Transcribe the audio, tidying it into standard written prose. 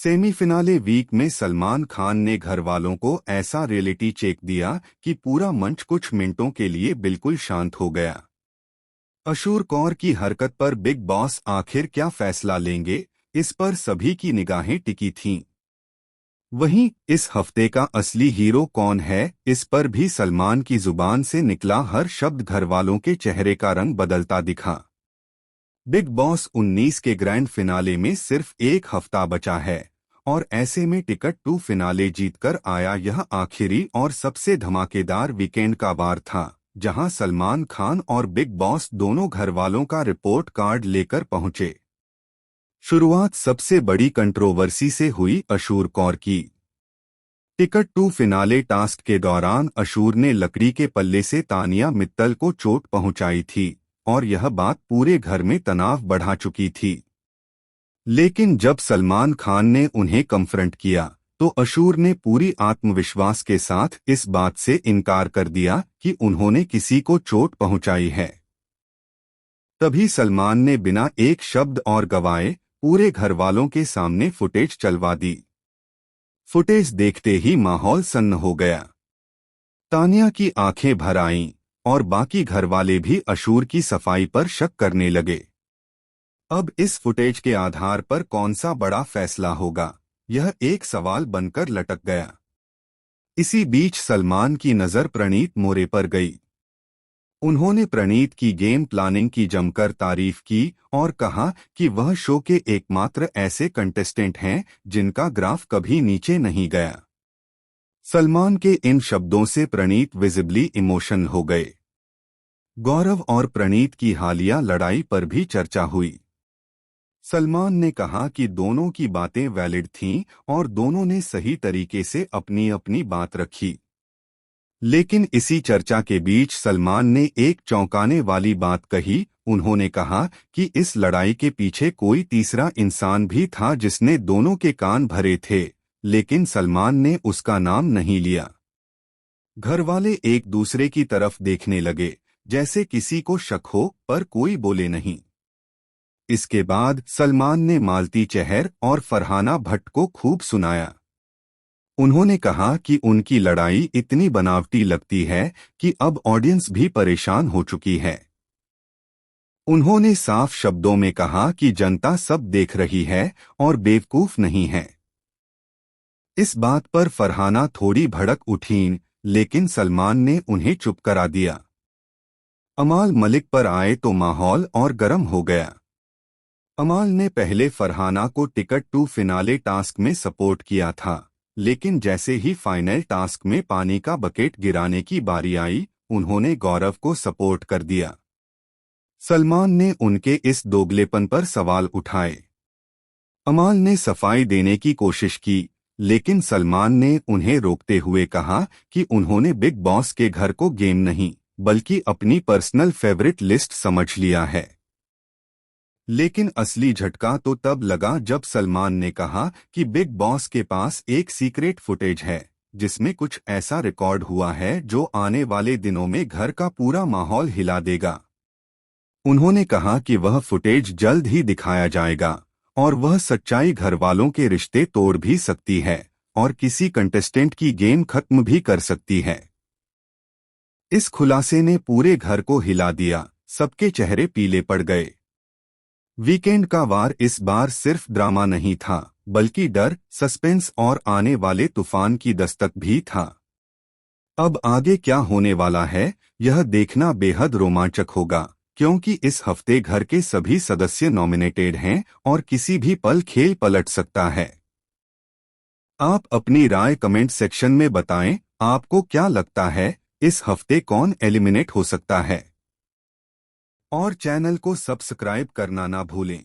Semi-finale week में सलमान खान ने घरवालों को ऐसा रियलिटी चेक दिया कि पूरा मंच कुछ मिनटों के लिए बिल्कुल शांत हो गया। अशूर कौर की हरकत पर बिग बॉस आखिर क्या फैसला लेंगे, इस पर सभी की निगाहें टिकी थीं। वहीं इस हफ्ते का असली हीरो कौन है, इस पर भी सलमान की जुबान से निकला हर शब्द घरवालों के चेहरे का रंग बदलता दिखा। बिग बॉस 19 के ग्रैंड फिनाले में सिर्फ एक हफ्ता बचा है और ऐसे में टिकट टू फिनाले जीतकर आया यह आखिरी और सबसे धमाकेदार वीकेंड का वार था, जहां सलमान खान और बिग बॉस दोनों घरवालों का रिपोर्ट कार्ड लेकर पहुंचे। शुरुआत सबसे बड़ी कंट्रोवर्सी से हुई अशूर कौर की। टिकट टू फिनाले टास्क के दौरान अशूर ने लकड़ी के पल्ले से तानिया मित्तल को चोट पहुंचाई थी और यह बात पूरे घर में तनाव बढ़ा चुकी थी। लेकिन जब सलमान खान ने उन्हें कन्फ्रंट किया तो अशूर ने पूरी आत्मविश्वास के साथ इस बात से इनकार कर दिया कि उन्होंने किसी को चोट पहुंचाई है। तभी सलमान ने बिना एक शब्द और गवाए पूरे घरवालों के सामने फुटेज चलवा दी। फुटेज देखते ही माहौल सन्न हो गया। तानिया की आंखें भर आईं और बाकी घरवाले भी अशूर की सफाई पर शक करने लगे। अब इस फुटेज के आधार पर कौन सा बड़ा फैसला होगा, यह एक सवाल बनकर लटक गया। इसी बीच सलमान की नज़र प्रणीत मोरे पर गई। उन्होंने प्रणीत की गेम प्लानिंग की जमकर तारीफ की और कहा कि वह शो के एकमात्र ऐसे कंटेस्टेंट हैं जिनका ग्राफ कभी नीचे नहीं गया। सलमान के इन शब्दों से प्रणीत विजिबली इमोशनल हो गए। गौरव और प्रणीत की हालिया लड़ाई पर भी चर्चा हुई। सलमान ने कहा कि दोनों की बातें वैलिड थीं और दोनों ने सही तरीके से अपनी अपनी बात रखी। लेकिन इसी चर्चा के बीच सलमान ने एक चौंकाने वाली बात कही। उन्होंने कहा कि इस लड़ाई के पीछे कोई तीसरा इंसान भी था जिसने दोनों के कान भरे थे, लेकिन सलमान ने उसका नाम नहीं लिया। घरवाले एक दूसरे की तरफ देखने लगे जैसे किसी को शक हो, पर कोई बोले नहीं। इसके बाद सलमान ने मालती चहर और फरहाना भट्ट को खूब सुनाया। उन्होंने कहा कि उनकी लड़ाई इतनी बनावटी लगती है कि अब ऑडियंस भी परेशान हो चुकी है। उन्होंने साफ शब्दों में कहा कि जनता सब देख रही है और बेवकूफ नहीं है। इस बात पर फरहाना थोड़ी भड़क उठीं, लेकिन सलमान ने उन्हें चुप करा दिया। अमाल मलिक पर आए तो माहौल और गर्म हो गया। अमाल ने पहले फरहाना को टिकट टू फिनाले टास्क में सपोर्ट किया था, लेकिन जैसे ही फाइनल टास्क में पानी का बकेट गिराने की बारी आई, उन्होंने गौरव को सपोर्ट कर दिया। सलमान ने उनके इस दोगलेपन पर सवाल उठाए। अमाल ने सफाई देने की कोशिश की, लेकिन सलमान ने उन्हें रोकते हुए कहा कि उन्होंने बिग बॉस के घर को गेम नहीं बल्कि अपनी पर्सनल फेवरेट लिस्ट समझ लिया है। लेकिन असली झटका तो तब लगा जब सलमान ने कहा कि बिग बॉस के पास एक सीक्रेट फुटेज है जिसमें कुछ ऐसा रिकॉर्ड हुआ है जो आने वाले दिनों में घर का पूरा माहौल हिला देगा। उन्होंने कहा कि वह फुटेज जल्द ही दिखाया जाएगा और वह सच्चाई घरवालों के रिश्ते तोड़ भी सकती है और किसी कंटेस्टेंट की गेम खत्म भी कर सकती है। इस खुलासे ने पूरे घर को हिला दिया, सबके चेहरे पीले पड़ गए। वीकेंड का वार इस बार सिर्फ ड्रामा नहीं था, बल्कि डर, सस्पेंस और आने वाले तूफान की दस्तक भी था। अब आगे क्या होने वाला है, यह देखना बेहद रोमांचक होगा, क्योंकि इस हफ्ते घर के सभी सदस्य नॉमिनेटेड हैं और किसी भी पल खेल पलट सकता है। आप अपनी राय कमेंट सेक्शन में बताएं, आपको क्या लगता है इस हफ्ते कौन एलिमिनेट हो सकता है। और चैनल को सब्सक्राइब करना ना भूलें।